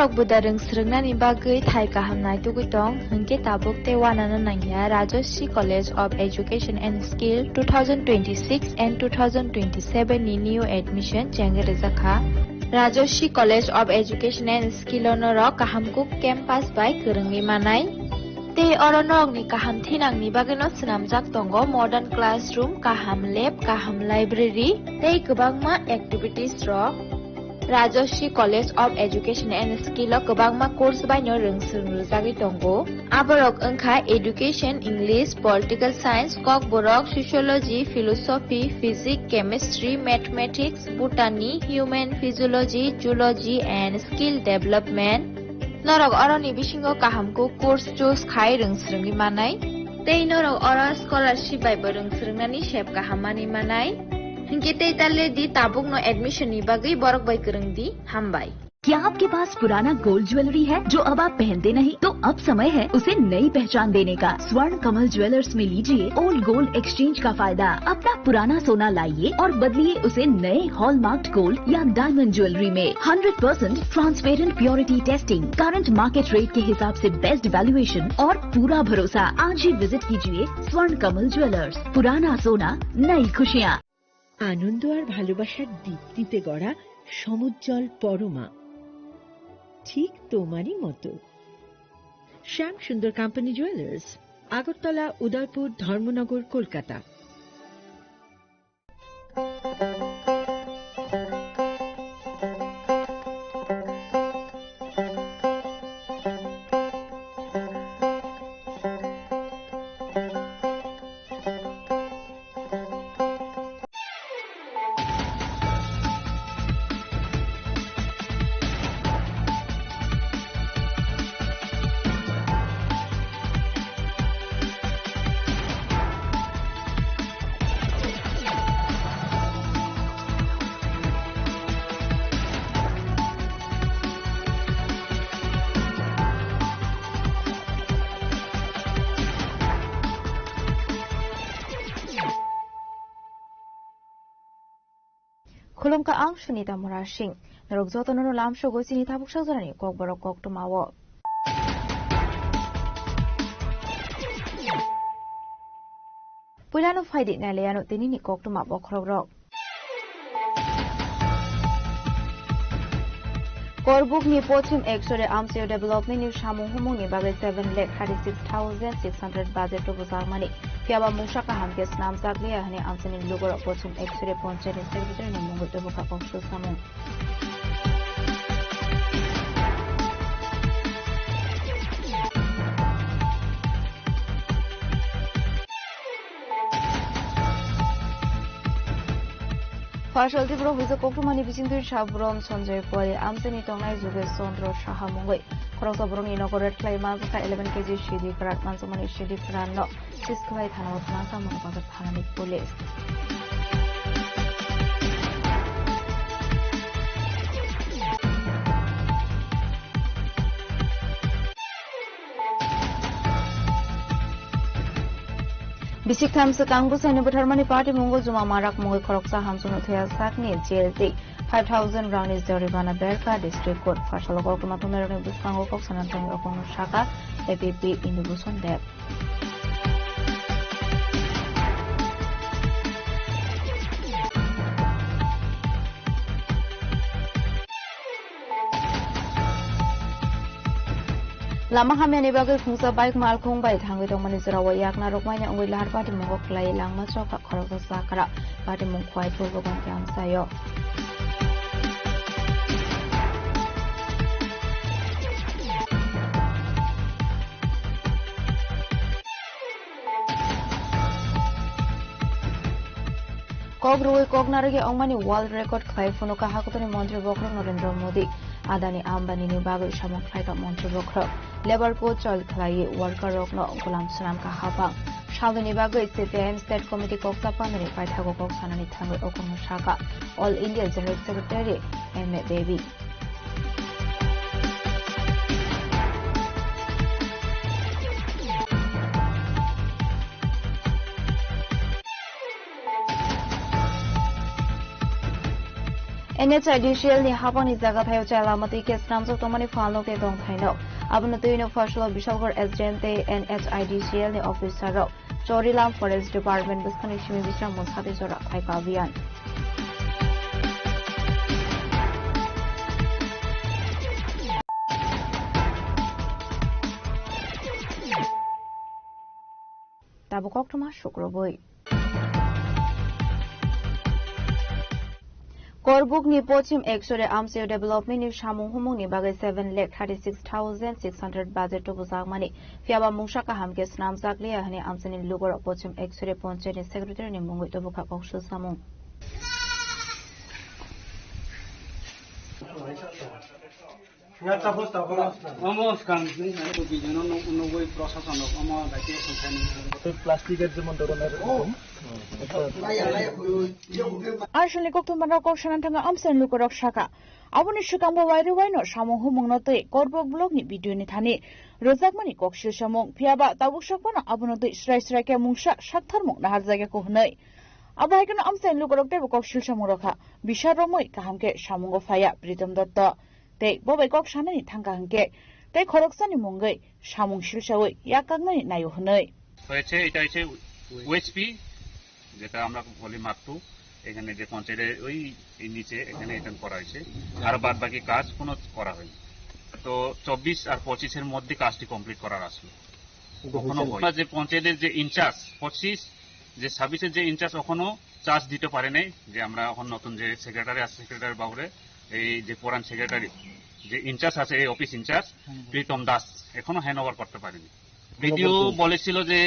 rok budareng srungnani bagui thai kahamnai tugitong hingke tabuk te wanana nangya Rajashri College of Education and Skill 2026 and 2027 ni new admission jenge rezakha Rajashri College of Education and Skill onorok kahamkuk campus by kurungni manai te oronok ni kaham thinang ni bagino snamjak tongo modern classroom kaham lab kaham library te kubangma activities rok Rajashri College of Education and Skill o kubangma course by no rungsung rujagi tongo aborok engkha education English political science kok borok sociology philosophy physics chemistry mathematics botany human physiology zoology and skill development norok oroni bisingo kahamko course choose khai rungsrungni manai tei norok oro scholarship by rungsrungnani shep kahamani manai हिंके तैताले the Tabuk no admission knee Bagai Barak by करंग दी हम by क्या आपके पास पुराना gold jewellery है जो अब आप पहनते नहीं तो अब समय है उसे नई पहचान देने का। स्वर्ण कमल ज्वेलर्स में लीजिए ओल्ड गोल्ड एक्सचेंज का फायदा। अपना पुराना सोना लाइए और बदलिए उसे नए हॉलमार्क्ड गोल्ड या डायमंड ज्वेलरी में 100% transparent purity testing, current market rate के हिसाब से बेस्ट वैल्यूएशन और पूरा भरोसा। आज ही विजिट कीजिए स्वर्ण कमल ज्वेलर्स। पुराना सोना नई खुशियाँ। আনন্দ আর ভালোবাসার দীপ্তিতে গড়া সমুজ্জ্বল পরমা ঠিক তোমারই মতো। শ্যাম সুন্দর company jewellers, Agartala, Udaipur, Dharmanagar, Kolkata. Khulumka ang Sunita Murashing, Narugzoto no Lamsho Gosini Tabukshazani, Kokborok Kok to Mawo. Pulano Fidi Naliano Tinini Kok to Mabokrok. Korbuk ni Pochim Exore Amsio Development New Shamu Humuni Babe 7,36,600 budget to Buzarmani. Piaba Mushaka Hamkes Nam Zaglia Hani Amsini Lugo Pochum Exore Ponche Secretary Mungu to Bukakong Samu. Partial Dibro with the Kokumani Bisindu Shabron Sonjoy Poli, Amsini Tonga Zuge Sondro Shahamungwe, Krosobroni Nogoret Clay Mazaka 11 kg Shidi Krat Mansumani Shidi Krano, Sisklay Tanot Masa Manabaga Panic Police. Bisik tham sekang busani Butharmani Party Mungo Zuma Marak Mungo Koroksa Hamsunu Thea Sakni JLT 5,000 round is Doribana Berka District Court Fashal Gokumatomeri Buskango Sanatang Okono Shaka APP in the Buson Deb. Lama hamyani bagai fungsa baik malkung bai thangwi tongmani zarawa yakna rokmanya ungwi lahar pati mungok klai langma choka khorok sakara pati mungkwai purbogon kyam sayo. Kok ruwi kok narigi ongmani world record klai funuka hakutani Mantri Bokrok Narendra Modi Adani Ambani ni bagai shamok klai ka Mantri Bokrok Labor ko chol klai worker rok no Gulam Sunam ka hapang Shalvini bagai CPM State Committee kok sapanani paithago kok sanani thangwi okong shaka All India General Secretary M.A. Baby. NHIDCL ni hapani jaga thayo chala mati kes namjo tomani falno te dong thaino abuna tuino faslo bishalgor agente NHIDCL ni officer ro Chorilam Forest Department buskani shimi bisram mosade jora phaika abiyan tabukok toma shukroboi Korbuk ni pochim ekshore amseo development ni shamung humung ni bagai 7,36,600 budget to buzak mani fiaba mungsha ka hamke snam zakle ahne amseni lugor pochim ekshore ponche ni secretary ni mungoi to bukha kokshu samung Ashli koktum banra kokshanan thanga amsen lukorok shaka aboni shikangbo wairi waino samung humung no tei korbok blog ni video ni thani rojakmani kokshil samung phiaba tabuk shakpana abono tei srai srai ke mungsha shaktharmung nahar jaga ko hnai abaikano amsen lukorok tei kokshil samung rokha bisharomoi kahamke samungo phaya pritam datta tei bobai kokshani thanga hangke tei khoroksani mungai samung shilsawoi yakangmani nayo hnai হয়েছে এটা হচ্ছে OSP যেটা আমরা বলি মাকটু এখানে যে পঞ্চায়েতের ওই নিচে এখানে এটা করা হয়েছে আর বাদ বাকি কাজ কোনো করা হয়নি তো 24 আর 25 এর মধ্যে কাজটি কমপ্লিট করার আসলো কখনো যে পঞ্চায়েতের যে ইনচার্জ 25 যে সার্ভিসের যে ইনচার্জ এখনো চার্জ দিতে পারে নাই যে আমরা এখন নতুন যে সেক্রেটারি আছে সেক্রেটারি বাবুরে এই যে পুরান সেক্রেটারি যে ইনচার্জ আছে এই অফিস ইনচার্জ প্রীতম দাস এখনো হ্যান্ড ওভার করতে পারেনি ভিডিও বলেছিল যে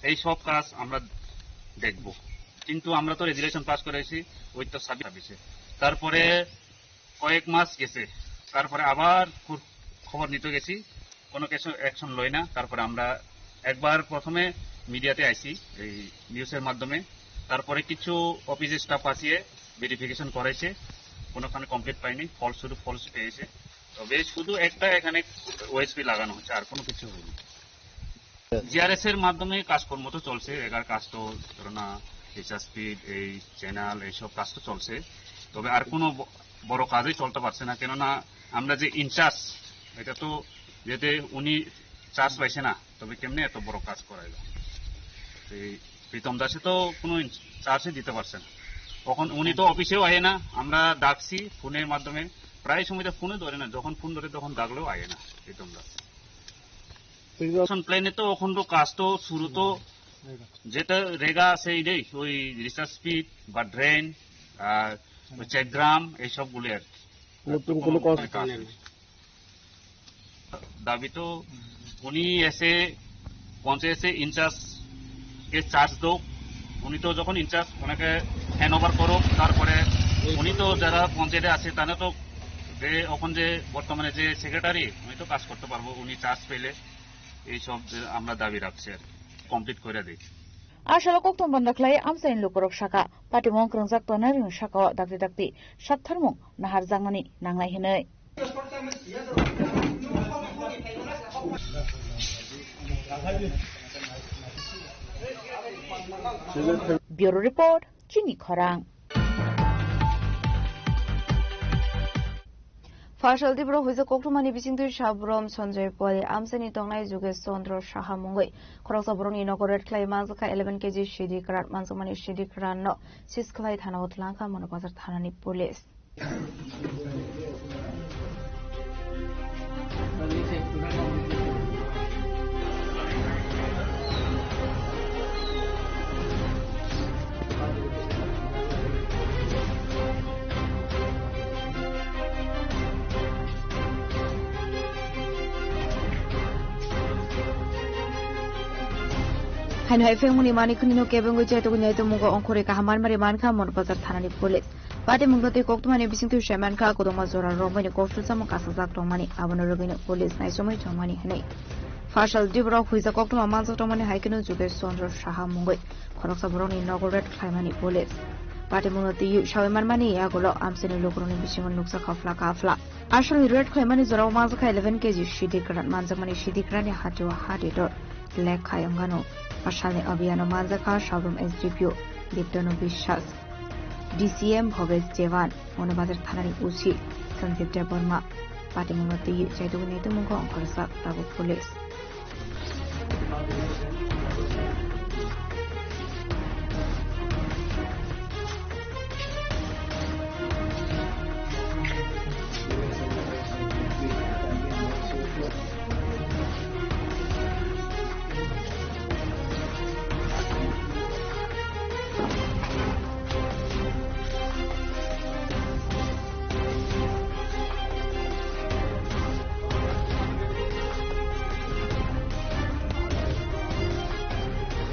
এই সব কাজ আমরা দেখব কিন্তু আমরা তো রেজুলেশন পাস করেছি ওই তো সার্ভিসে তারপরে কয়েক মাস গেছে তারপরে আবার খবর নিতে গেছি কোনো কিছু অ্যাকশন লই না তারপরে আমরা একবার প্রথমে মিডিয়াতে আইছি এই নিউজের মাধ্যমে তারপরে কিছু অফিসের স্টাফ আসিয়ে ভেরিফিকেশন করেছে কোনোখানে কমপ্লিট পাইনি ফলস শুধু ফলস পেয়েছে তবে শুধু একটা এখানে ওএসপি লাগানো হচ্ছে আর কোনো কিছু হয়নি জিআরএস এর মাধ্যমে কাজকর্ম তো চলছে এগার কাজ তো ধরনা রিচার্জ স্পিড এই চ্যানেল এইসব কাজ তো চলছে তবে আর কোনো বড় কাজই চলতে পারছে না কেননা আমরা যে ইনচার্জ এটা তো যেতে উনি চার্জ পাইছে না তবে কেমনে এত বড় কাজ করাইল এই প্রীতম দাসে তো কোনো চার্জই দিতে পারছে না তখন উনি তো অফিসেও আয়ে না আমরা ডাকছি ফোনের মাধ্যমে প্রায় সময় তো ফোনে ধরে না যখন ফোন ধরে তখন ডাকলেও আয়ে না প্রীতম দাস প্লেনে তো এখন তো কাজ তো শুরু তো যেটা রেগা আছে এই ওই রিচার্জ স্পিড বা ড্রেন চেকগ্রাম এইসব গুলি আর দাবি তো উনি এসে পঞ্চায়েতে ইনচার্জ কে চার্জ দো উনি তো যখন ইনচার্জ ওনাকে হ্যান্ড ওভার করো তারপরে উনি তো যারা পঞ্চায়েতে আছে তারা তো এখন যে বর্তমানে যে সেক্রেটারি উনি তো কাজ করতে পারবো উনি চার্জ পেলে এইসব আমরা দাবি রাখছি আর কমপ্লিট করে দিই Ashala koktum bandaklai amsain lukorok shaka pati mongkrong jak tonaring shaka dakti dakti shaktharmung nahar jangmani nanglai hinai Bureau Report Chini Khorang Fashal Dibro huiza koktumani bisingtu Shabrom Sanjay Poli amsani tongnai juge Sondro Shaha Mungoi Khoroksa Boroni Nogoret Klai Manzaka 11 kg Shidi Karat Manzamani Shidi Karan no Sisklai Thana Utlanka Monopazar Thanani Police Haino efeng muni mani kunino kebengoi jai to gunyai to mugo onkore ka hamar mari man kha mon bazar thanani police pati mungrote koktumani bisingtu shaman kha kodoma zora romani koktu samu kasajak tongmani abono rogino police nai somoi tongmani hanei Fashal Dibro huiza koktuma manzo tongmani haikino juge Sondro Shaha Mungoi khoroksa boroni nogoret khlaimani police pati mungrote yu shawiman mani yagolo amseni lokroni bisingon nuksa khafla kafla ashali red khlaimani zora manzo kha 11 kg shidi karan manjamani shidi karani hatiwa hadidor lekha yangano Ashalni Abhiyano Manjaka Shabram SDPO Diptono Bishas DCM Bhabesh জেওয়ান মনোবাজার থানানি উচি Sanjeev Debbarma পাটিমুঙ্গ তুই চাইতুগু নেতুমুঙ্গ অঙ্করসাক তাবুক police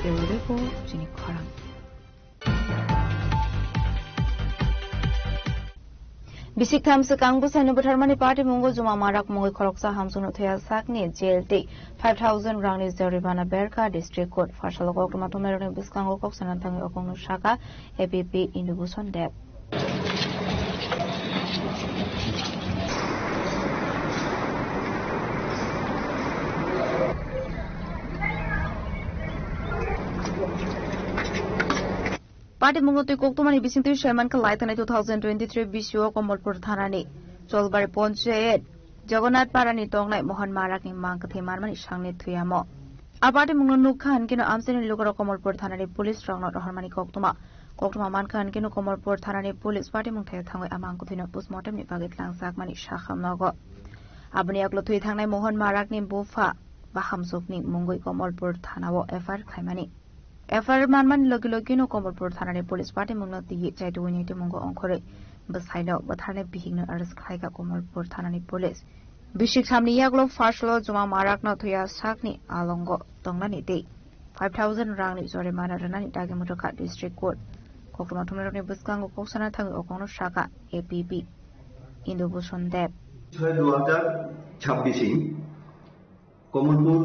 Eureko jini khorang Bisik tham sekang busani butharmani party mungo juma marak mungo khoroksa hamsunu thoya sakni jail te 5000 rang ni jaribana berka district court fashal kokma tomerone biskango koksana tangi okongno shaka APP indubuson dep Party Mungotu Koktumani Bisintu Sherman Kalaitani 2023 Bishu Komolpur Thanani Cholbari Ponchayet Jagannath Parani Tongnai Mohan Marakni Mangkathe Marmani Shangni Thuyamo A party Mungnu Khan Kino Amseni Lugaro Komolpur Thanani Police Rangnot Harmani Koktuma Man Khan Kino Komolpur Thanani Police Party Mungthe Thangoi Amangkuthino Postmortem ni Pagit Lang Sakmani Shakham Nogo Abni Aklo Thui Thangnai Mohan Marakni Bufa Bahamsukni Mungoi Komolpur Thanawo FR Khaimani FR Manman Logilogino Komolpur Thanani Police Party Mungnoti Chaiduini Mungo Onkore Basaino Bathane Bihigno Aris Khaika Komolpur Thanani Police Bishik Samni Yaglo Fashlo Juma Marakno Thuya Sakni Alongo Tongnani Day 5000 Rangni Zorimana Ranani Dagamutoka District Court Kokuma Tumeroni Buskango Koksana Tangi Okono Shaka APP Indubuson Deb 2026 Komolpur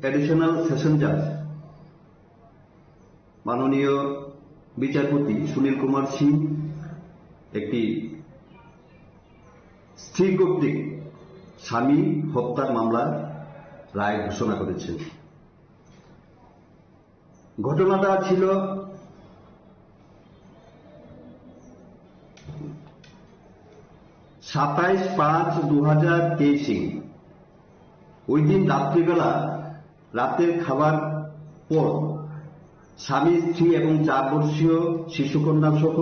Additional Session Judge মাননীয় বিচারপতি সুনীল কুমার সিং একটি স্ত্রী কর্তৃক স্বামী হত্যার মামলার রায় ঘোষণা করেছেন ঘটনাটা ছিল 27/5/2023 ওই দিন রাত্রিবেলা রাতের খাবার পর স্বামী স্ত্রী এবং 4 বর্ষীয় শিশুকন্যা সহ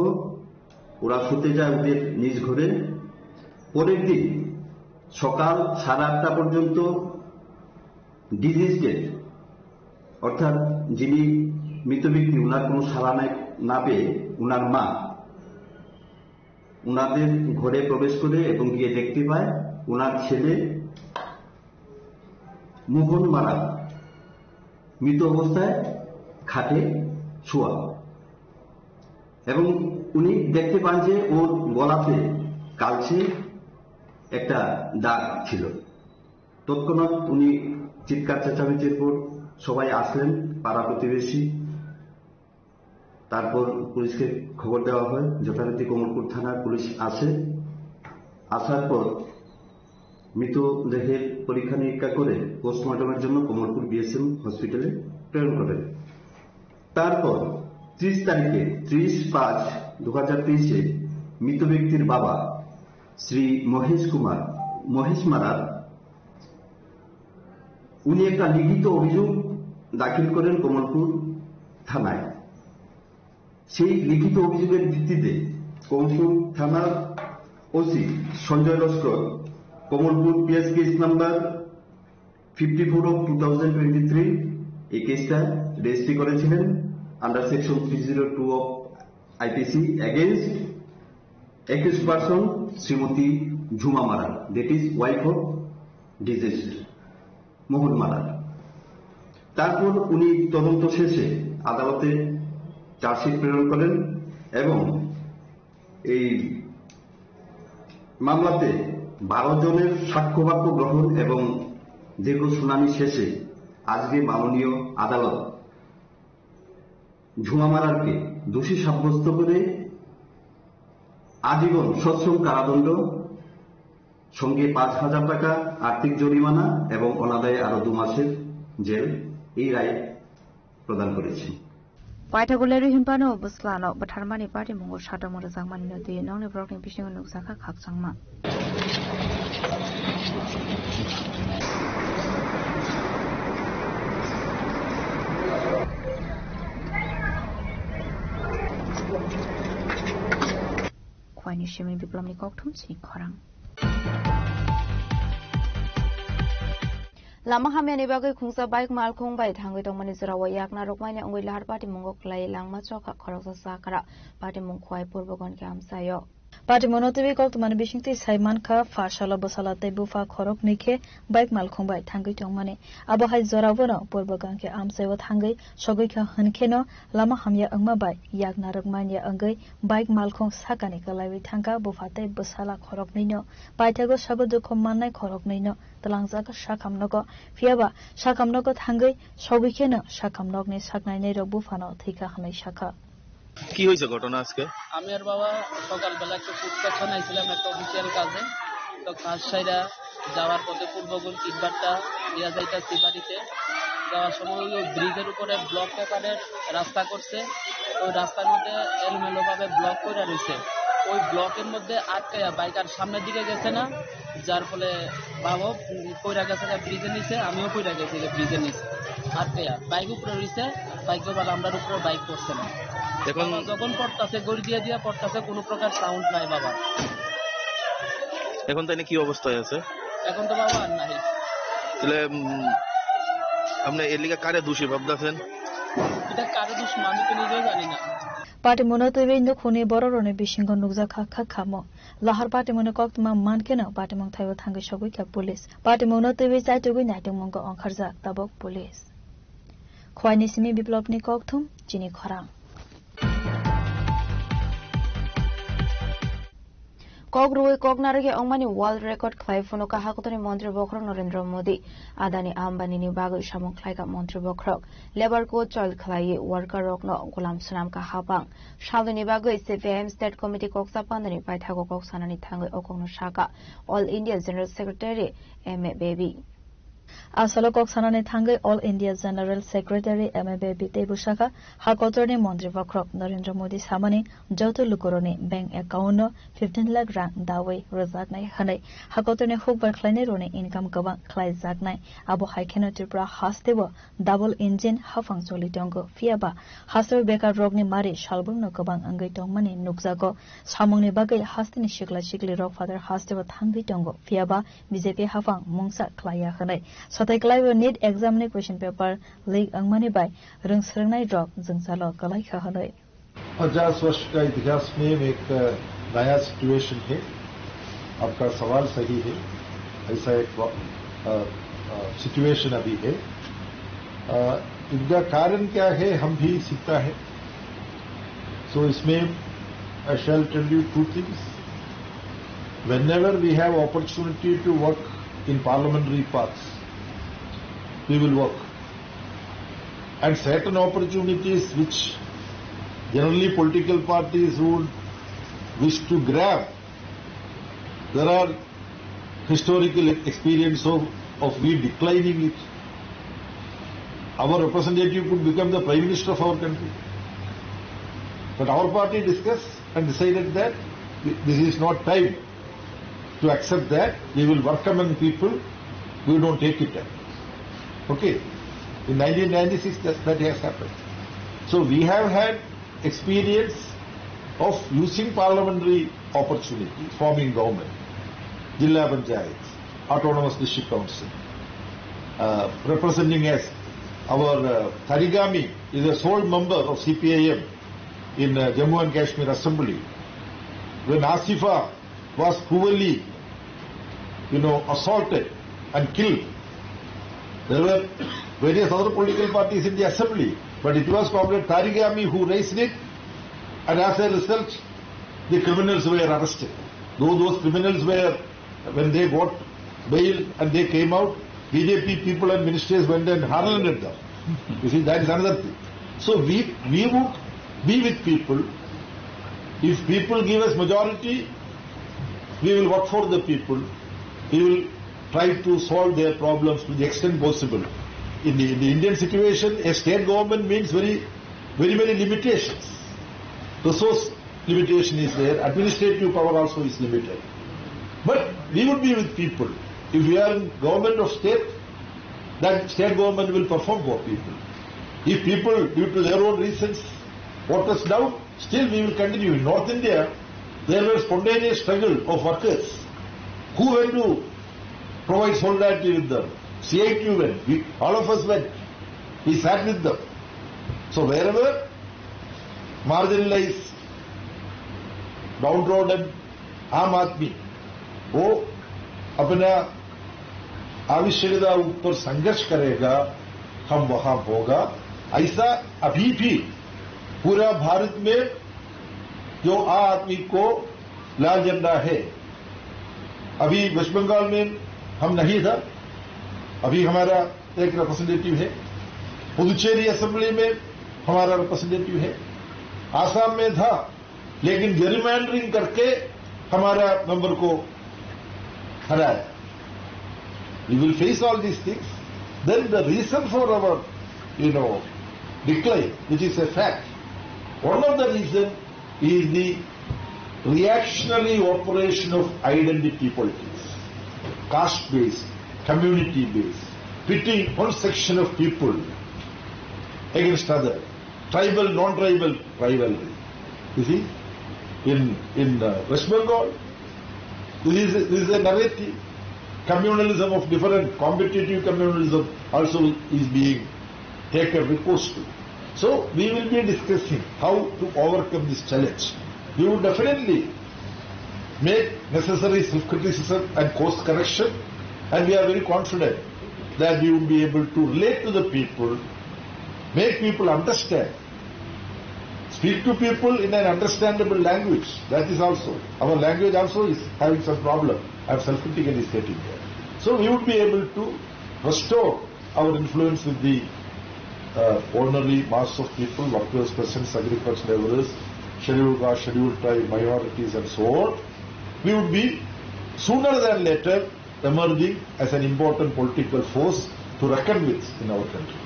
ওরা শুতে যায় ওদের নিজ ঘরে পরের দিন সকাল 8:30 পর্যন্ত ডিজিজ ডেট অর্থাৎ যিনি মৃত ব্যক্তি ওনার কোনো সাড়া না পেয়ে ওনার মা ওনাদের ঘরে প্রবেশ করে এবং গিয়ে দেখতে পায় ওনার ছেলে মোহন মারা মৃত অবস্থায় খাটে শোয়া এবং উনি দেখতে পান যে ওর গলাতে কালচে একটা দাগ ছিল তৎক্ষণাৎ উনি চিৎকার চেঁচামেচির পর সবাই আসলেন পাড়া প্রতিবেশী তারপর পুলিশকে খবর দেওয়া হয় যথারীতি কমলপুর থানার পুলিশ আসে আসার পর মৃতদেহের পরীক্ষা নিরীক্ষা করে পোস্টমর্টমের জন্য কমলপুর বিএসএম হসপিটালে প্রেরণ করেন তারপর 30 তারিখে 30/5/2023 মৃত ব্যক্তির বাবা শ্রী মহেশ মারার উনি একটা লিখিত অভিযোগ দাখিল করেন কমলপুর থানায় সেই লিখিত অভিযোগের ভিত্তিতে কমলপুর থানার OC Sanjay Laskar Kamalpur PS case number 54/2023 এই কেসটা রেজিস্ট্রি করেছিলেন under section 302 of IPC against accused person Shrimati Jhuma Mara that is wife of deceased Mohan Mara তারপর উনি তদন্ত শেষে আদালতে চার্জশিট প্রেরণ করেন এবং এই মামলাতে 12 জনের সাক্ষ্যবাক্য গ্রহণ এবং দীর্ঘ শুনানি শেষে আজকে মাননীয় আদালত ঝুমা মারারকে দোষী সাব্যস্ত করে আজীবন সশ্রম কারাদণ্ড সঙ্গে 5,000 টাকা আর্থিক জরিমানা এবং অনাদায়ে আরো 2 মাসের জেল এই রায় প্রদান করেছে Paitaguleri Himpano, Buslano, but Harmani Party Mungo Shatamor Zangman, the non broken fishing on Nuxaka Kaksangma. Quine Shimmy Biblomni Coctum, see Korang. Lama hamya bagai khungsa bike mal khung bai thangoi tong mani zara wayak na rokmai ne ongoi lahar party mungok lai langma chokha khorok sa kara party mung khwai purbogon ke amsayo party monotibi kok tman bishingti saiman kha farshala bosala te bufa khorok nikhe bike mal khung bai thangoi tong mani abo hai zara bono purbogon ke amsayo thangai sogoi kha hankheno lama hamya angma bai yak na rokmai ne angai bike mal khung sakani kalai thangka bufa te bosala khorok nino paithago sago jokho mannai khorok nino Talangzaka Shakamnogo, Fiaba, Shakamnogo Tangai, Shobikeno, Shakamnogni Saknai Bufano, Tika Hane Shaka. কি হইছে ঘটনা আজকে আমি আর বাবা সকালবেলা একটু footpath নাইছিলাম একটা official কাজে তো কাজ সাইরা যাওয়ার পথে পূর্বগুণ কিটবারটা দিয়া যাইতাছি বাড়িতে যাওয়ার সময় ওই ব্রিজের উপরে ব্লক পেপারের রাস্তা করছে ওই রাস্তার মধ্যে এলোমেলো ভাবে ব্লক করে রয়েছে ওই ব্লকের মধ্যে আটকায়া বাইক আর সামনের দিকে গেছে না যার ফলে বাবা কইরা গেছে ব্রিজের নিচে আমিও কইরা গেছি ব্রিজের নিচে আটকায়া বাইক উপরে রয়েছে বাইক বলা আমরার উপরে বাইক করছে না এখন যখন পড়তাছে গড়ি দিয়ে দিয়া পড়তাছে কোনো প্রকার সাউন্ড নাই বাবা এখন তাই কি অবস্থায় আছে এখন তো বাবা আর নাই তাহলে আপনি এর লিগে কারে দোষী ভাবতেছেন এটা কারে দোষ আমি তো নিজেও জানি না Party monotibi no khuni bororone bishingo nugza kha khamo lahar party mono koktma mankena party mong thaiwa thangai sogoi kha police party monotibi chaitugui naitung mongko ongkharja tabok police khwaini simi biplopni kokthum chini khorang Kogrui Kognarge Omani World Record Clay Funoka Hakotoni Montri Bokrok Narendra Modi Adani Ambani ni Bagu Shamon Klaika Montri Bokrok Labor Co Child Clay Worker Rock no Gulam Sunam Ka Habang Shalini Bagu CPM State Committee Koksa Pandani Paitago Koksanani Tango Okono Shaka All India General Secretary M.A. Baby Asalo Koksanani Tangai All India General Secretary M.A. Baby Tebushaka Hakotorni Montri Bokrok Narendra Modi Samani Joto Lukoroni Bank Account 15 lakh rand dawe rozagnai hanai Hakotorni Hukbar Kleine Rone income Gabang Klai Zagnai Abu Haikeno Tripura Hastebo double engine Hafang Solitongo Fiaba Haster Beka Rogni Mari Shalbung no Gabang Angai Tongmani Nukzago Samongni Bagai Hastini Shikla Shikli Rock Father Hastebo Tangi Tongo Fiaba BJP Hafang Mungsa Klaya hanai Sotai Klai need examine question paper League Angmani by Rung Sernai Drop Zungsalo Kalai Hanai 50 वर्ष का इतिहास में एक नया situation है आपका सवाल सही है ऐसा एक सिचुएशन अभी है इसका कारण क्या है हम भी सीखता है सो इसमें I shall tell you two things whenever we have opportunity to work in parliamentary paths we will work and certain opportunities which generally political parties would wish to grab. There are historical experience of we declining it. Our representative could become the Prime Minister of our country. But our party discussed and decided that this is not time to accept that. We will work among people. We don't take it up. Okay. In 1996 that has happened. So we have had experience of using parliamentary opportunities, forming government, Jilla Panchayats, Autonomous District Council, representing as our Tarigami is a sole member of CPIM in Jammu and Kashmir Assembly. When Asifa was cruelly, assaulted and killed, there were various other political parties in the assembly. But it was Comrade Tarigami who raised it, and as a result, the criminals were arrested. Though those criminals were, when they got bail and they came out, BJP people and ministers went and harlanded them. You see, that is another thing. So we would be with people. If people give us majority, we will work for the people. We will try to solve their problems to the extent possible. In the Indian situation, a state government means very many limitations. Resource limitation is there, administrative power also is limited. But we would be with people. If we are in government of state, that state government will perform for people. If people, due to their own reasons, vote us down, still we will continue. In North India, there was spontaneous struggle of workers. Who went to provide solidarity with them? CIQ went. All of us went. We sat with them. So wherever marginalized, downtrodden आम आदमी वो अपना आवश्यकता ऊपर संघर्ष करेगा, हम वहां होगा. ऐसा अभी भी पूरा भारत में जो आदमी को लाल झंडा है. अभी वेस्ट बंगाल में हम नहीं था, अभी हमारा एक रिप्रेजेंटेटिव है. पुदुचेरी असेंबली में हमारा रिप्रेजेंटेटिव है. आसाम में था, लेकिन जेरिमैंडरिंग करके हमारा मेंबर को हराया. We will face all these things. Then the reason for our, decline, which is a fact, one of the reasons is the reactionary operation of identity politics, caste-based, community-based, pitting one section of people against other, tribal, non-tribal rivalry. You see, in West Bengal, this is a narrative. Communalism of different, competitive communalism also is being taken recourse to. So we will be discussing how to overcome this challenge. We will definitely make necessary self-criticism and course correction, and we are very confident that we will be able to relate to the people, make people understand, speak to people in an understandable language. That is also, our language also is having some problem. I am self-critically stating that. So we would be able to restore our influence with the ordinary mass of people, workers, peasants, agricultural laborers, scheduled caste, scheduled tribe, minorities and so on. We would be sooner than later emerging as an important political force to reckon with in our country.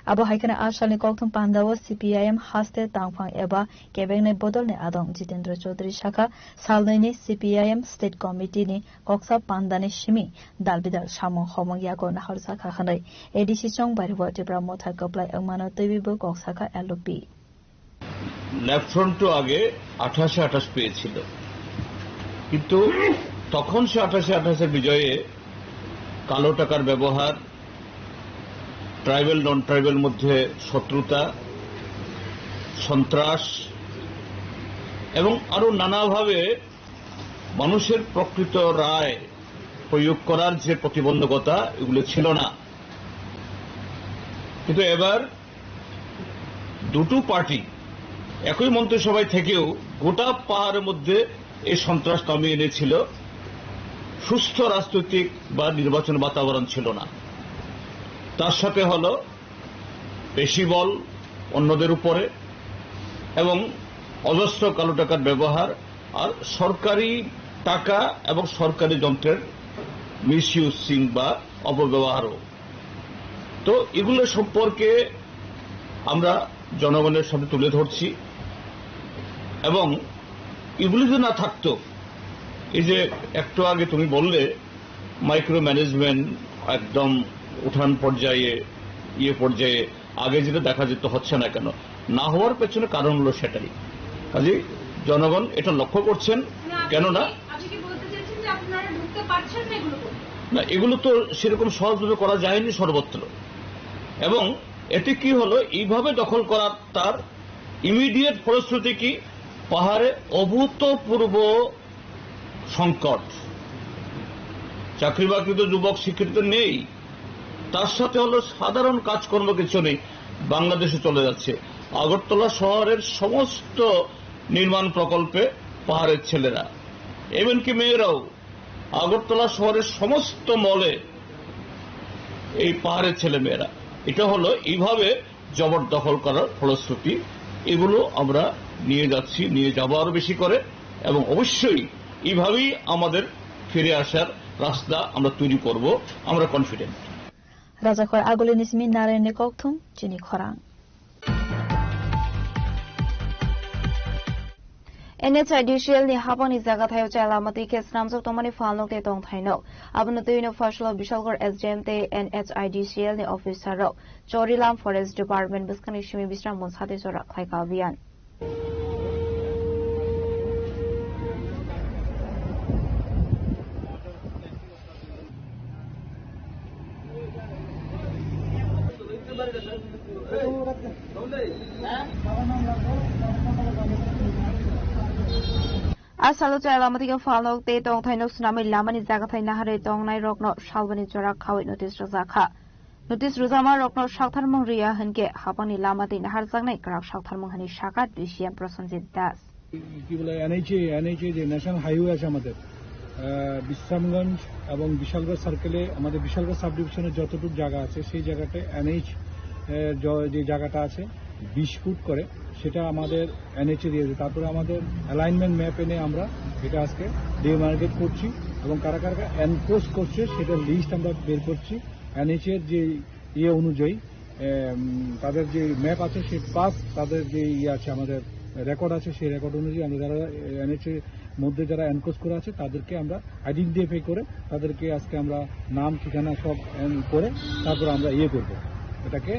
Abo haikana ashalni kokthum pandawo CPIM haste tangphang eba kebengne bodolne adong Jitendra Chaudhary shakha salnaini CPIM state committee ni koksa pandane shimi dalbidal samong homongya ko nahar sakha khanai ADC chong bariwa tibra motha koplai angmano twibo koksakha LP left front তো আগে 28-28 পেয়েছিল, কিন্তু তখন সে 28-28 বিজয়ে কালো টাকার ব্যবহার, tribal নন tribal মধ্যে শত্রুতা, সন্ত্রাস এবং আরো নানাভাবে মানুষের প্রকৃত রায় প্রয়োগ করার যে প্রতিবন্ধকতা, এগুলো ছিল না. কিন্তু এবার দুটো পার্টি একই মন্ত্রিসভায় থেকেও গোটা পাহাড়ের মধ্যে এই সন্ত্রাস কমিয়ে এনেছিল. সুস্থ রাজনৈতিক বা নির্বাচন বাতাবরণ ছিল না. তার সাথে হল বেশি বল অন্যদের উপরে এবং অজস্র কালো টাকার ব্যবহার, আর সরকারি টাকা এবং সরকারি যন্ত্রের মিসইউজিং বা অপব্যবহারও. তো এগুলো সম্পর্কে আমরা জনগণের সামনে তুলে ধরছি, এবং এগুলি যদি না থাকতো, এই যে একটু আগে তুমি বললে মাইক্রো ম্যানেজমেন্ট একদম উঠান পর্যায়ে পর্যায়ে আগে যেটা দেখা যেত হচ্ছে না কেন, না হওয়ার পেছনে কারণ হলো সেটাই. কাজে জনগণ এটা লক্ষ্য করছেন, কেননা না এগুলো তো সেরকম সহজভাবে করা যায়নি সর্বত্র. এবং এতে কি হলো, এইভাবে দখল করার তার ইমিডিয়েট ফলশ্রুতি কি, পাহাড়ে অভূতপূর্ব সংকট. চাকরি বাকরি তো যুবক শিক্ষিত নেই, তার সাথে হলো সাধারণ কাজকর্ম কিছু নেই, বাংলাদেশে চলে যাচ্ছে. আগরতলা শহরের সমস্ত নির্মাণ প্রকল্পে পাহাড়ের ছেলেরা, এমনকি মেয়েরাও, আগরতলা শহরের সমস্ত মলে এই পাহাড়ের ছেলে মেয়েরা. এটা হলো এইভাবে জবরদখল করার ফলশ্রুতি. এগুলো আমরা নিয়ে যাচ্ছি, নিয়ে যাবো আরো বেশি করে, এবং অবশ্যই এইভাবেই আমাদের ফিরে আসার রাস্তা আমরা তৈরি করব, আমরা কনফিডেন্ট. রাজাখর আগলে নিসমি নারায়ণে kokthum chini khorang NHIDCL ni habang ni jaga thayo chalamati kes namjok tomani falnok te tong thaino abno tuino fasal bishalgor SDM te NHIDCL ni officer ro Chorilam Forest Department biskani shimi bisram mon sate jora khaika abiyan Asalo chalamati ka falnok te tong thaino sunami lamani jaga thai nahare tong nai rokno shalbani jora khawai notice razakha notice ruzama rokno shaktharmong riya hanke hapani lamati nahar jangnai krak shaktharmong hani shakat DCM Prosanjit Das কি বলে NHA যে national highway আছে আমাদের বিশ্রামগঞ্জ এবং বিশালগড় সার্কেলে আমাদের Bishalgarh sub ডিভিশনের যতটুকু জায়গা আছে সেই জায়গাতে এনএইচ যে জায়গাটা আছে 20 ফুট করে সেটা আমাদের এনএইচএ দিয়েছে তারপরে আমাদের অ্যালাইনমেন্ট ম্যাপ এনে আমরা এটা আজকে ডিমার্কেট করছি এবং কারা কারা এনফোর্স করছে সেটা লিস্ট আমরা বের করছি এনএইচএর যে অনুযায়ী তাদের যে ম্যাপ আছে সেই পাস তাদের যে আছে আমাদের রেকর্ড আছে সেই রেকর্ড অনুযায়ী আমরা যারা এনএইচএর মধ্যে যারা এনক্রোচ করে আছে তাদেরকে আমরা আইডেন্টিফাই করে তাদেরকে আজকে আমরা নাম ঠিকানা সব করে তারপর আমরা করব এটাকে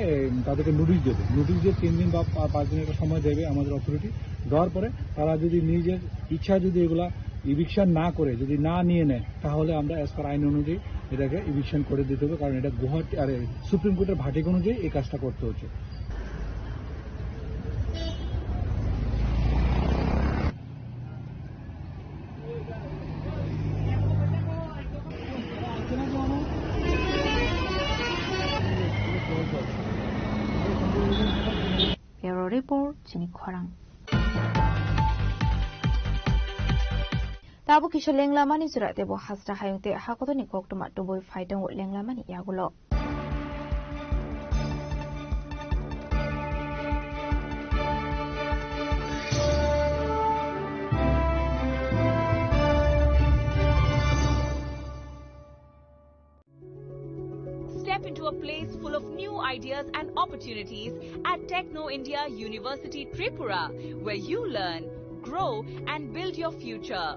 তাদেরকে নোটিশ দেবে নোটিশ দিয়ে 3 দিন বা 5 দিন একটা সময় দেবে আমাদের অথরিটি দেওয়ার পরে তারা যদি নিজের ইচ্ছা যদি এগুলা ইভিকশন না করে যদি না নিয়ে নেয় তাহলে আমরা অ্যাজ পার আইন অনুযায়ী এটাকে ইভিকশন করে দিতে হবে কারণ এটা গুয়াহাটি আর সুপ্রিম কোর্টের ভাটিক অনুযায়ী এই কাজটা করতে হচ্ছে Bureau Report Jini Khorang Tabu kisha lenglamani surate bo hasra hayungte hakotoni koktuma tuboi faitong lenglamani yagulo Step into a place full of new ideas and opportunities at Techno India University Tripura, where you learn, grow and build your future.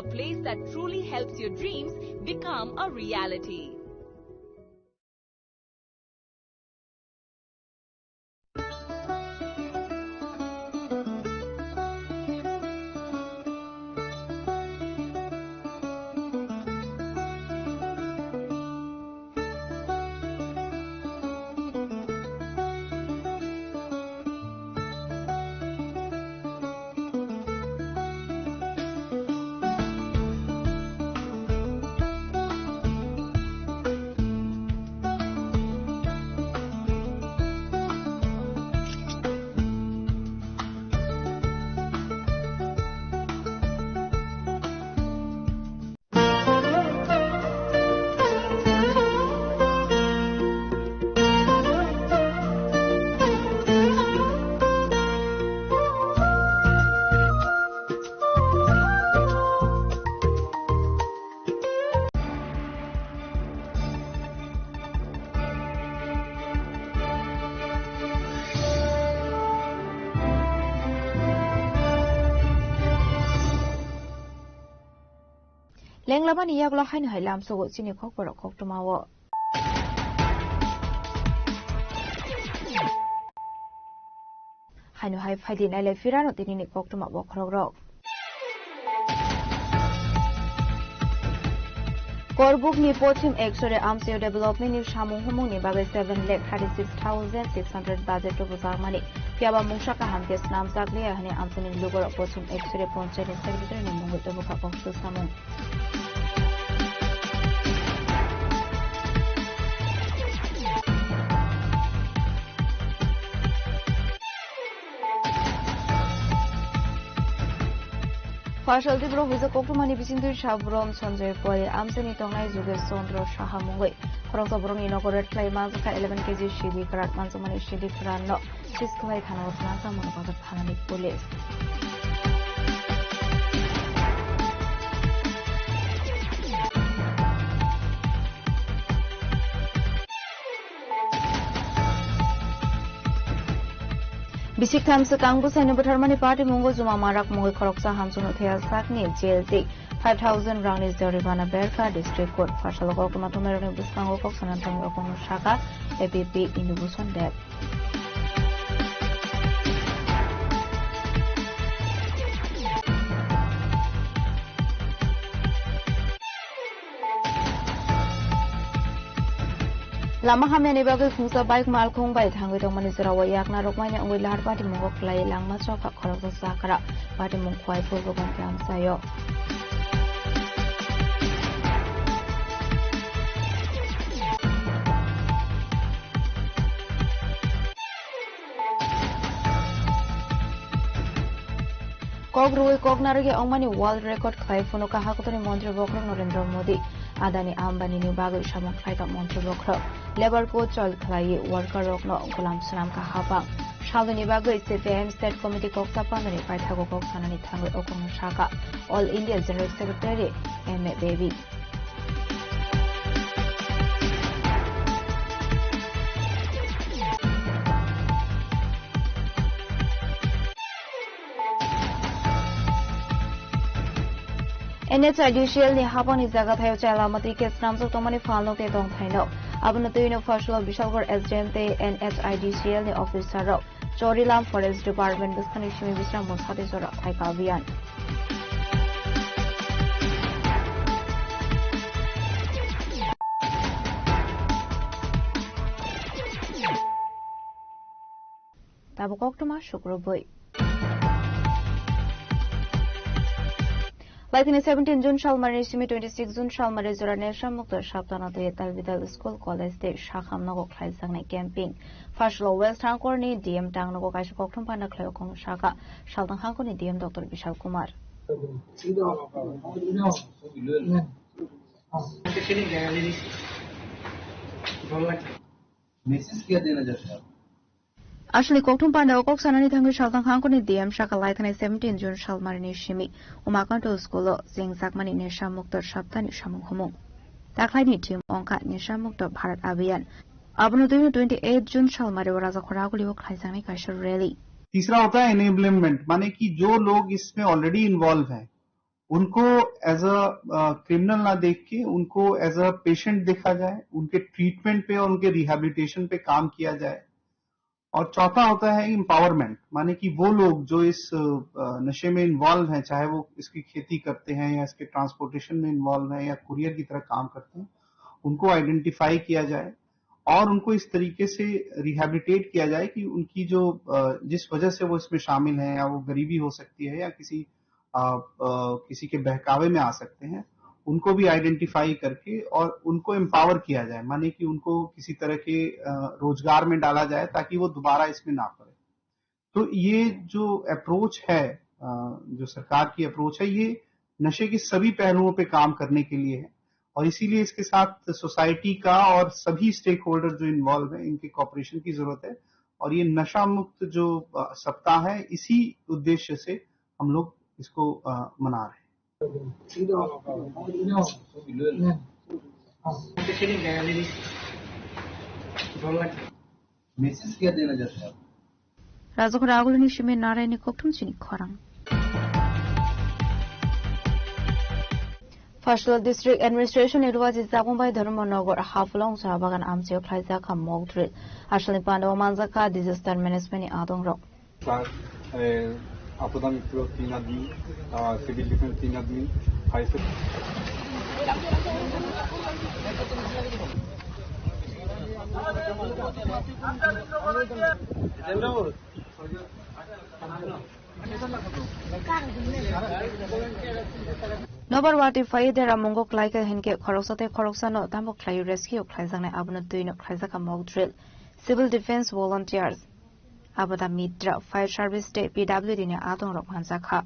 A place that truly helps your dreams become a reality. Lenglamani yaglo hainu hailam sogo chini khok borok khok tumawo hainu hai phaidi naile firano tinini khok tuma bo khorok rok Korbuk ni pochim exore amseo development ni samung humung ni bagai 7,36,600 budget to buzarmani piaba mungsa ka hamke snam sakle hani amseni lugor pochim exore ponchai ni secretary ni mungu to muka kongsu samung Partial Dibro with a Kokumani Bisindu Shabrom Sanjay Pori, Amseni Tongai Zuga Sondro Shahamungwe, Korokobron inaugurated Claymans 11 kg Shibi Karat Mansumani Shidi Krano, Sisklai Hanos Nasa Monoposa Panamic Police. Bisik thamsa kangbu saini butharmani party mungo juma marak mungo khoroksa hamsuno thea sakni JLT 5,000 rang is Joribana Berka District Court Fashaloko Kumatumero Buskango Sanantang Okono Shaka APP Indubuson Debt. Lama hamya ni bagai fungsa bike malkong bai thangoi tong mani serawa yakna rokmanya ongoi lahar party mungo klai langma choka khoroksa sakara party mung khwai purbogan kam sayo. Kok ruwe kok narage ongmani world record khai phono ka hakotoni mantri bokro Narendra Modi Adani Ambani ni bagai samang khai ka mantri bokro labor ko chol khlai worker rokno gulam sunam ka haba shaloni bagai CPM state committee kok sapandani paithago kok sanani thangoi okong shaka all India general secretary MA Baby NHIDCL ni hapani jaga thayo chala mati kes namso tomani falno ke dong thaino abuna tuino fashlo bishalgor SDM te NHIDCL ni officer ro Chorilam Forest Department buskani shimi bisram mosate jora thaika abiyan tabukok tuma shukroboi Like in 17 June Shalmari Shimi 26 June Shalmari Zora Nation Mukta Shaptana to Talvidal School College State Shakam Nago Klaisang Camping. Fashlo West Hankor ni DM Tang Nago Kashokong Pana Kleokong Shaka Shaltang Hanko ni DM Dr. Vishal Kumar. Actually, Koktum Panda Okok Sanani Tangu Shaltang Hankoni DM Shaka Laitane 17 June Shalmarini Shimi, Umakanto School, Zing Zakmani Nisha Mukta Shaptani Shamukumu. Taklani Team Onka Nisha Mukta Bharat Abiyan. Abunudino 28 June Shalmari Raza Korakuli Kaisani Kashar Rally. तीसरा होता है enablement माने कि जो लोग इसमें already involve हैं उनको एज अ क्रिमिनल ना देख के उनको एज अ पेशेंट देखा जाए उनके ट्रीटमेंट पे और उनके रिहैबिलिटेशन पे काम किया जाए और चौथा होता है एम्पावरमेंट माने कि वो लोग जो इस नशे में इन्वॉल्व हैं चाहे वो इसकी खेती करते हैं या इसके ट्रांसपोर्टेशन में इन्वॉल्व हैं या कुरियर की तरह काम करते हैं उनको आइडेंटिफाई किया जाए और उनको इस तरीके से रिहैबिलिटेट किया जाए कि उनकी जो जिस वजह से वो इसमें शामिल हैं या वो गरीबी हो सकती है या किसी के बहकावे में आ सकते हैं उनको भी आइडेंटिफाई करके और उनको एम्पावर किया जाए माने कि उनको किसी तरह के रोजगार में डाला जाए ताकि वो दोबारा इसमें ना पड़े। तो ये जो अप्रोच है जो सरकार की अप्रोच है ये नशे के सभी पहलुओं पे काम करने के लिए है और इसीलिए इसके साथ सोसाइटी का और सभी स्टेक होल्डर जो इन्वॉल्व है इनके कॉपरेशन की जरूरत है और ये नशा मुक्त जो सप्ताह है इसी उद्देश्य से हम लोग इसको मना रहे हैं। मैसेज क्या देना चाहते हैं राजक रागुलनी शिमे नारायणी कोक्टुम चिनी खरंग Fashlo District Administration निर्वाचित जागुंबाई धर्मनगर हाफलंग साबागान आमचे फ्लाइजा का मॉक ड्रिल आशली पांडव मांजा का डिजास्टर मैनेजमेंट आदोंग रो आपदा मित्र 3 आदमी सिविल डिफेंस 3 आदमी Nobarwati Faidera Mungo Klaika Hinke Korosate Korosano Tambo Klay Rescue Klaizana Abunatuino Klaizaka Mock Drill Civil Defense Volunteers Abada Mitra Fire Service State PWD ne Adon Rokhanzaka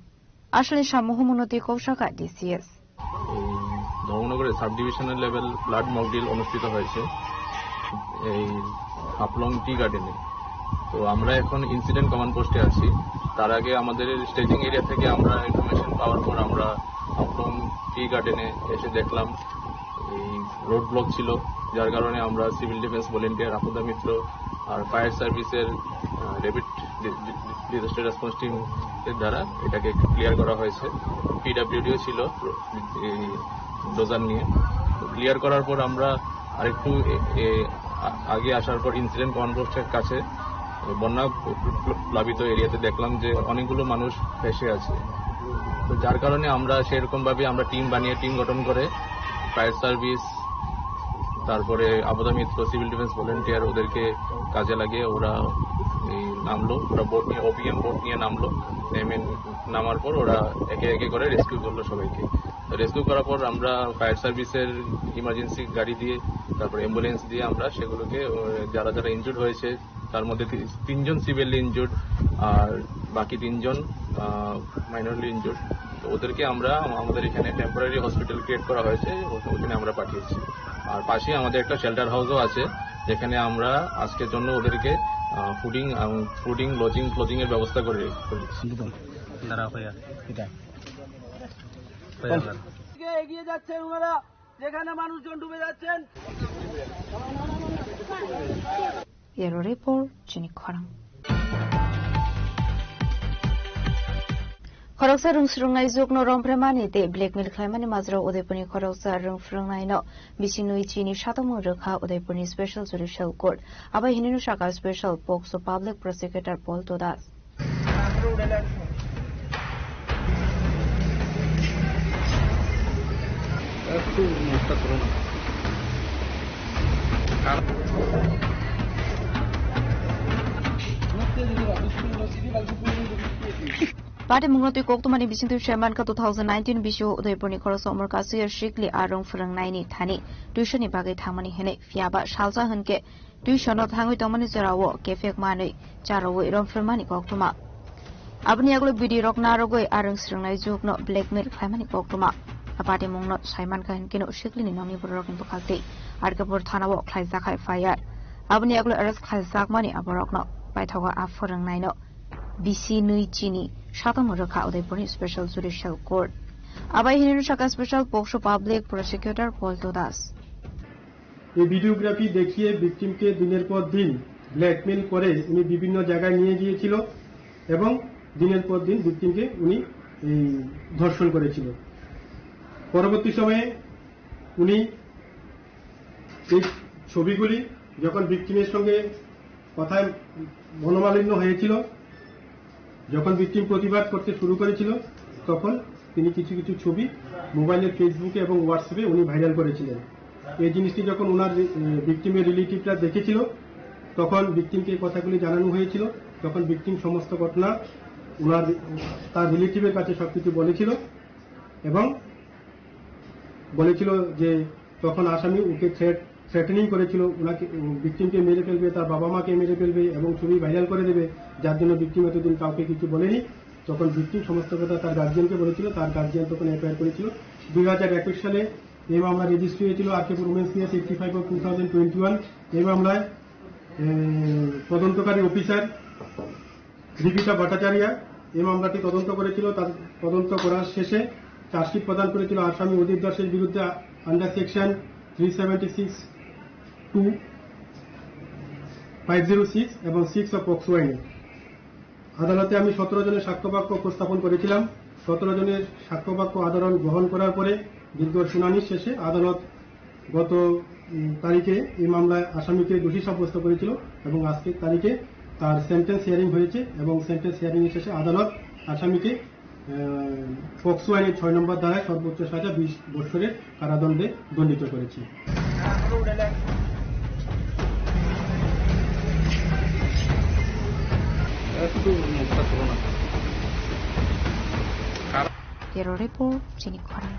Ashli Shamuhumunuti Koshaka DCS ধর্মনগরে sub divisional level blood mock drill অনুষ্ঠিত হয়েছে এই হাফলং টি গার্ডেনে। তো আমরা এখন incident command পোস্টে আছি। তার আগে আমাদের স্টেজিং এরিয়া থেকে আমরা ইনফরমেশন পাওয়ার পর আমরা হাফলং টি গার্ডেনে এসে দেখলাম এই রোড ব্লক ছিল, যার কারণে আমরা সিভিল ডিফেন্স ভলেন্টিয়ার আপদা মিত্র আর ফায়ার সার্ভিসের রেপিড ডিজাস্টার রেসপন্স টিমের দ্বারা এটাকে ক্লিয়ার করা হয়েছে। পিডব্লিউডিও ছিল ডোজার নিয়ে। ক্লিয়ার করার পর আমরা আরেকটু আগে আসার পর ইনসিডেন্ট কমান্ড পোস্টের কাছে বন্যা প্লাবিত এরিয়াতে দেখলাম যে অনেকগুলো মানুষ ভেসে আছে। তো যার কারণে আমরা সেরকম ভাবে আমরা টিম গঠন করে ফায়ার সার্ভিস, তারপরে আপদা মিত্র, সিভিল ডিফেন্স ভলেন্টিয়ার ওদেরকে কাজে লাগিয়ে ওরা নামলো। ওরা বোট নিয়ে ওপিএম বোট নিয়ে নামার পর ওরা একে একে করে রেস্কিউ করলো সবাইকে। রেস্কিউ করার পর আমরা ফায়ার সার্ভিসের ইমার্জেন্সি গাড়ি দিয়ে, তারপর অ্যাম্বুলেন্স দিয়ে আমরা সেগুলোকে যারা যারা ইনজুর্ড হয়েছে তার মধ্যে 3জন সিভিয়ারলি ইনজুর্ড আর বাকি 3জন মাইনরলি ইনজুর্ড, তো ওদেরকে আমরা আমাদের এখানে টেম্পোরারি হসপিটাল ক্রিয়েট করা হয়েছে, ওখানে আমরা পাঠিয়েছি। আর পাশে আমাদের একটা শেল্টার হাউসও আছে যেখানে আমরা আজকের জন্য ওদেরকে ফুডিং লজিং ক্লোজিং এর ব্যবস্থা করে দিচ্ছি। এগিয়ে যাচ্ছেন ওনারা, যেখানে মানুষজন ডুবে যাচ্ছেন। Yellow Report, Jenny Kwarang. Khoroksa rungsrungnai jokno rompremani te blackmail khlaimani mazra Udaipurni khoroksa rungsrungnai no bisinui chini shatamu rekha Udaipurni Special Judicial Court abai hininu shaka Special Pokso Public Prosecutor Paul Todas. Party Mungnoti Koktumani Bisintu Shamanka 2019 Bishu Udaipurni Khoroksa Umar Kasir Shikli Arong Phrangnai ni Thani Tuition ni Bagai Thamani Hene Fiaba Shalsa Hanke Tuition of Hangui Tomani Zarawo Kefek Mani Jarawo Iron Phramani Koktuma Abni Aglo Bidi Rok Narogoi Arong Srangnai Jukno Blackmail Khamani Koktuma A party Mungnot Simon Kankino Shikli ni Nomi Borok in Bukati Argabur Thanawo Klaizakai Fire Abni Aglo Earth Klaizak Mani Aborokno by Toga Afrangnai no BC Nui Chini Shatam Rekha Udaipurni Special Judicial Court. Abai Hininu Shaka Special Pokso Public Prosecutor Paul Todas. এই videography দেখিয়ে ভিকটিমকে দিনের পর দিন blackmail করে উনি বিভিন্ন জায়গায় নিয়ে গিয়েছিল এবং দিনের পর দিন ভিকটিমকে উনি ধর্ষণ করেছিল। পরবর্তী সময়ে উনি এই ছবিগুলি যখন ভিকটিমের সঙ্গে কথায় মনোমালিন্য হয়েছিল, যখন ভিকটিম প্রতিবাদ করতে শুরু করেছিল, তখন তিনি কিছু কিছু ছবি মোবাইলে, ফেসবুকে এবং হোয়াটসঅ্যাপে উনি ভাইরাল করেছিলেন। এই জিনিসটি যখন ওনার ভিকটিমের রিলেটিভরা দেখেছিল, তখন ভিকটিমকে এই কথাগুলি জানানো হয়েছিল। তখন ভিকটিম সমস্ত ঘটনা তার রিলেটিভের কাছে সবকিছু বলেছিল এবং বলেছিল যে তখন আসামি ওকে থ্রেটেনিং করেছিল, ওনাকে ভিকটিমকে মেরে ফেলবে, তার বাবা মাকে মেরে ফেলবে এবং ছবি ভাইরাল করে দেবে, যার জন্য ভিকটিম এতদিন কাউকে কিছু বলেনি। তখন ভিকটিম সমস্ত কথা তার গার্জিয়ানকে বলেছিল, তার গার্জিয়ান তখন এফআইআর করেছিল। 2021 সালে এই মামলা রেজিস্ট্রি হয়েছিল আরকেপুর উমেন্স কেস 85/2021। এই মামলায় তদন্তকারী অফিসার দীপিকা ভট্টাচার্য এই মামলাটি তদন্ত করেছিল। তার তদন্ত করার শেষে চার্জশিট প্রদান করেছিল আসামি অজিত দাসের বিরুদ্ধে আন্ডার সেকশন 376(2), 506 এবং 6 অফ পক্সো আইনে। আদালতে আমি 17 জনের সাক্ষ্যবাক্য উপস্থাপন করেছিলাম। 17 জনের সাক্ষ্যবাক্য আদালত গ্রহণ করার পরে দীর্ঘ শুনানির শেষে আদালত গত তারিখে এই মামলায় আসামিকে দোষী সাব্যস্ত করেছিল এবং আজকের তারিখে তার সেন্টেন্স হিয়ারিং হয়েছে এবং সেন্টেন্স হিয়ারিং এর শেষে আদালত আসামিকে পক্সো আইনের 6 নম্বর ধারায় সর্বোচ্চ সাজা 20 বছরের কারাদণ্ডে দণ্ডিত করেছে। Yellow Report, Jenny Kwarang.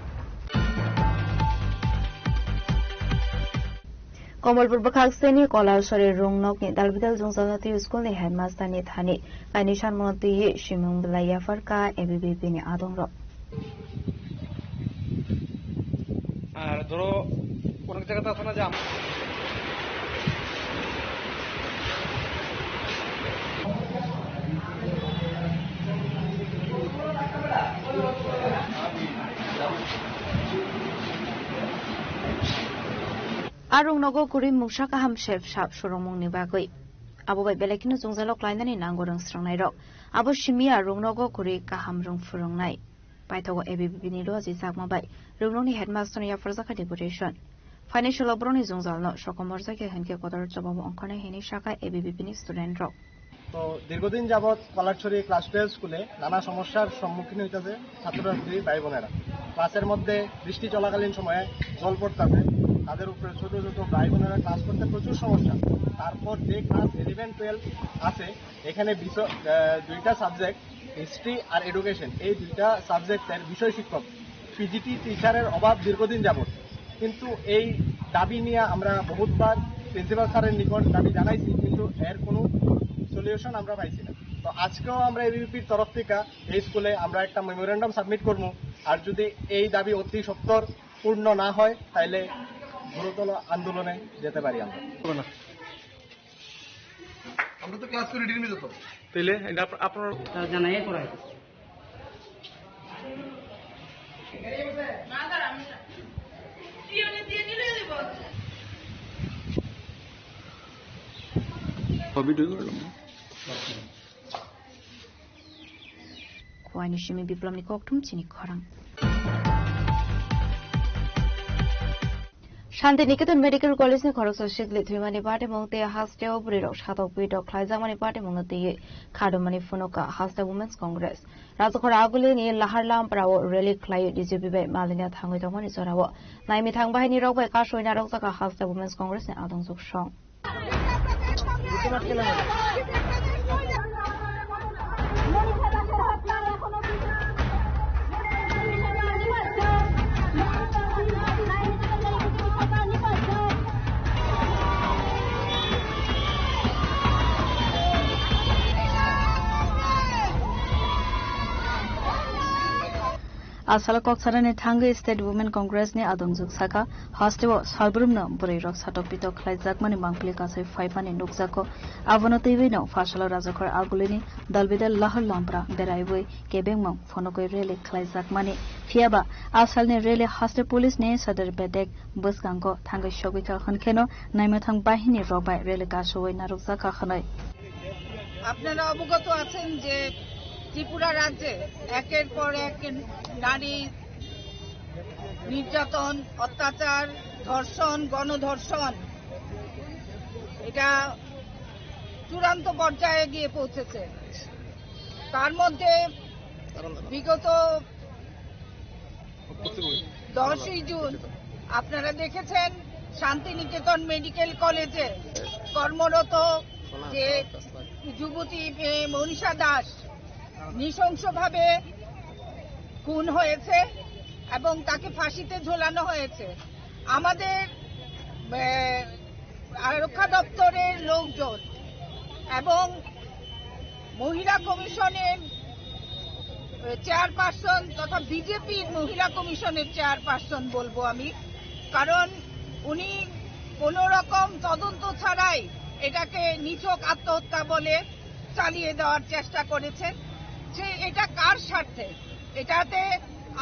Komolpur Bakhakseni Kolasore Rungnok ni Dalbidal Jungsagati School ni Headmaster ni Thani Kanishan Monti Shimung Belaya Farka ABBP ni Adongro. আর ধরো অনেক জায়গাতে আছে না যে Arung Nogo Kuri Mushaka Ham Chef Shop Shurumung ni Bagui. abo bai belekino jungjalok lainani nango rang srangnai rok abo simia rungnogo kuri kaham rung furangnai paithogo ABBP ni loji sakma bai rungrongni headmaster ya farzaka deputation financial obroni jungjalno sokomorja ke henke kodar jobabo onkane hini shaka ABBP ni student rok তো দীর্ঘদিন যাবৎ কলারছড়ি class 12 স্কুলে নানা সমস্যার সম্মুখীন হইতেছে ছাত্রছাত্রী ভাই বোনেরা ক্লাসের মধ্যে বৃষ্টি চলাকালীন সময়ে জল পড়তেছে তাদের উপরে ছোট ছোট ভাই বোনেরা ক্লাস করতে প্রচুর সমস্যা তারপর যে ক্লাস 11 12 আছে এখানে দুইটা সাবজেক্ট হিস্ট্রি আর এডুকেশন এই দুইটা সাবজেক্টের বিষয় শিক্ষক পিজিটি টিচারের অভাব দীর্ঘদিন যাবৎ কিন্তু এই দাবি নিয়ে আমরা বহুতবার প্রিন্সিপাল স্যারের নিকট দাবি জানাইছি কিন্তু এর কোনো সলিউশন আমরা পাইছি না তো আজকেও আমরা এবিপির তরফ থেকে এই স্কুলে আমরা একটা মেমোরেন্ডাম সাবমিট করব আর যদি এই দাবি অতি সত্বর পূর্ণ না হয় তাহলে গুরুতর আন্দোলনে যেতে পারি আমরা তো ক্লাস করে রেডি নিতে তো তাহলে এটা আপনারা জানাই করাই Kuaini shimi biplom ni koktum chini khorang. Shantiniketan medical college ni khorok soshigli thrimani party mongte haste opri rok shatopui dok khlaijamani party mongte khadomani funoka haste women's congress rajokhor aguli ni laharlam prao rally khlai DJP bai malina thangoi tomani sorawo naimi thang bahini rok bai ka soina rok jaka haste women's congress ni adongjuk song Asala Koksarani Thanga State Women Congress ni adongjuk saka hosteo salbrumno burei rok satopito khlaijak mani mangpli kasai faipani nukjako abono tebino fasalo rajokhor agulini dalbidal lahar lampra beraiboi kebengmang phonokoi rele khlaijak mani fiaba asalni rele hoste police ne sadar bedek buskango Thanga shobita khankheno naimathang bahini robai rele kasoi narukjaka khanai আপনারা অবগত আছেন যে ত্রিপুরা রাজ্যে একের পর এক নারী নির্যাতন অত্যাচার ধর্ষণ গণধর্ষণ এটা চূড়ান্ত পর্যায়ে গিয়ে পৌঁছেছে তার মধ্যে বিগত 10 জুন আপনারা দেখেছেন শান্তিনিকেতন মেডিকেল কলেজে কর্মরত যে যুবতী মনীষা দাস নৃশংসভাবে খুন হয়েছে এবং তাকে ফাঁসিতে ঝোলানো হয়েছে আমাদের আরক্ষা দপ্তরের লোকজন এবং মহিলা কমিশনের চেয়ারপারসন তথা বিজেপির মহিলা কমিশনের চেয়ারপারসন বলবো আমি কারণ উনি কোনো রকম তদন্ত ছাড়াই এটাকে নিছক আত্মহত্যা বলে চালিয়ে দেওয়ার চেষ্টা করেছেন যে এটা কার স্বার্থে এটাতে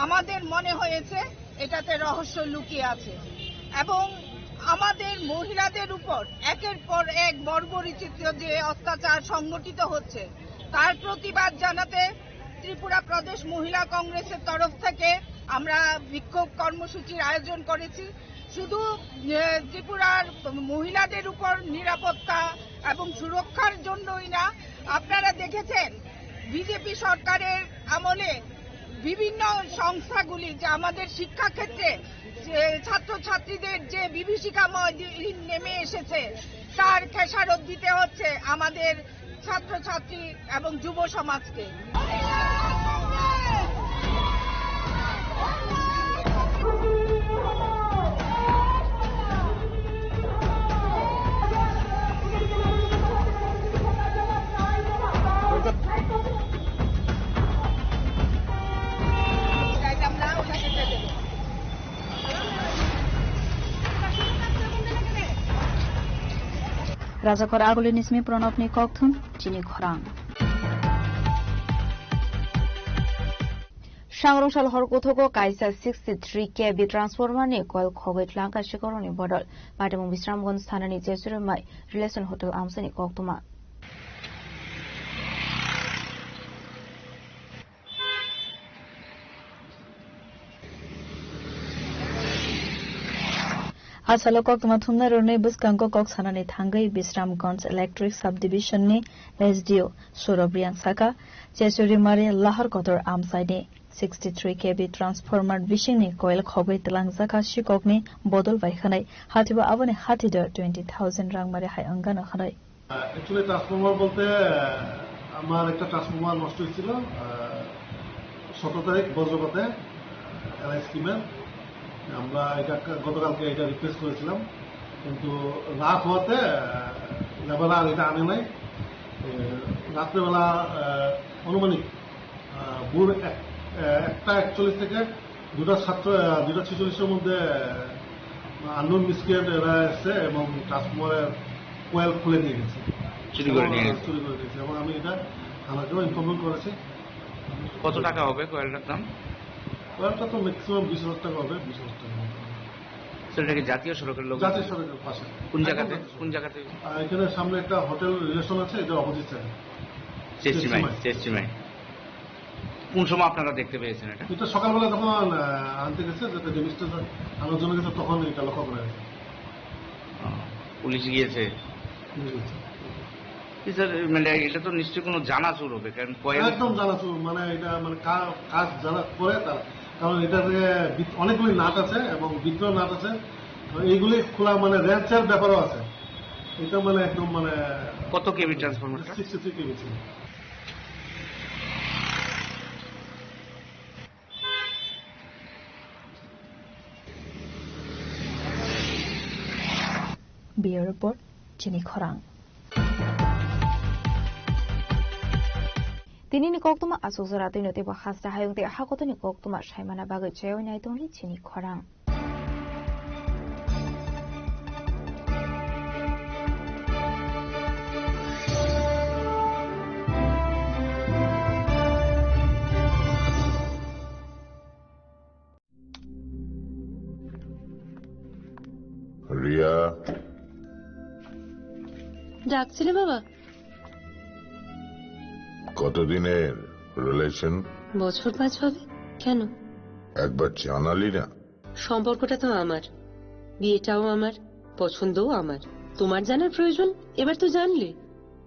আমাদের মনে হয়েছে এটাতে রহস্য লুকিয়ে আছে এবং আমাদের মহিলাদের উপর একের পর এক বর্বরচিত যে অত্যাচার সংগঠিত হচ্ছে তার প্রতিবাদ জানাতে ত্রিপুরা প্রদেশ মহিলা কংগ্রেসের তরফ থেকে আমরা বিক্ষোভ কর্মসূচির আয়োজন করেছি শুধু ত্রিপুরার মহিলাদের উপর নিরাপত্তা এবং সুরক্ষার জন্যই না আপনারা দেখেছেন বিজেপি সরকারের আমলে বিভিন্ন সংস্থাগুলি যে আমাদের শিক্ষাক্ষেত্রে যে ছাত্রছাত্রীদের যে বিভীষিকাময় নেমে এসেছে তার খেসারত দিতে হচ্ছে আমাদের ছাত্রছাত্রী এবং যুব সমাজকে Rajakor aguli nismi pronopni kokthum chini khorang Shangrongshal horkothoko kaisa 63 kV transformer ni coil khogoi tlanka shikoroni bodol Patamung Bisramgonj thanani Jesure mai relation hotel amsani koktuma Hasalo kok tuma thumna rone buskangko kok sanani thangai Bisramganj Electric Subdivision ni SDO Sorobrian Saka Chesuri Mare Lahar Kotor Amsaide 63 kV transformer bishing ni coil khobai telang jaka shikok ni bodol bai khanai hatiba abone hatida 20000 rang mare hai angana khanai actually transformer বলতে আমার একটা transformer নষ্ট হয়েছিল 17 তারিখ বজ্রপাতে LI স্কিমের আমরা এটা গতকালকে এটা রিপ্লেস করেছিলাম কিন্তু রাত হওয়াতে লেবার আর এটা আনে নাই রাত্রেবেলা অনুমানিক ভোর 1:41 থেকে 2:46 মধ্যে আননোন মিসক্রিয়েন্ট এরা এসে এবং ট্রান্সফরমারের কোয়েল খুলে নিয়ে গেছে চুরি করে নিয়ে গেছে এবং আমি এটা থানাকেও ইনফর্ম করেছি কত টাকা হবে কোয়েলটার দাম কোয়েলটা তো ম্যাক্সিমাম 20,000 টাকা হবে 20,000 টাকা সেটা কি জাতীয় সড়কের লোক জাতীয় সড়কের পাশে কোন জায়গাতে এখানে সামনে একটা হোটেল রিলেশন আছে এটা অপোজিট সাইডে চেষ্টিমাই কোন সময় আপনারা দেখতে পেয়েছেন এটা সকালবেলা যখন আনতে গেছে যেটা ডেমিস্টার আনার জন্য গেছে তখন এটা লক্ষ্য করা গেছে পুলিশ গিয়েছে স্যার মানে এটা তো নিশ্চয়ই কোনো জানাচুর হবে কারণ একদম জানাচুর মানে এটা মানে কাজ জানা করে তার কারণ এটাতে অনেকগুলি নাট আছে এবং বিদ্রোহ নাট আছে এইগুলি খোলা মানে র্যাঞ্চের ব্যাপারও আছে এটা মানে একদম মানে কত কেবি ট্রান্সফরমার 63 কেবি ছিল Bureau Report Chini Khorang Tinini koktuma asuzara tinote ba khasta hayungte hakotoni koktuma shaimana bagai cheo nai tongli Chini Khorang Riya ডাকছিলে বাবা কতদিনের রিলেশন বছর 5 হবে কেন একবার জানালি না সম্পর্কটা তো আমার বিয়েটাও আমার পছন্দও আমার তোমার জানার প্রয়োজন এবার তো জানলে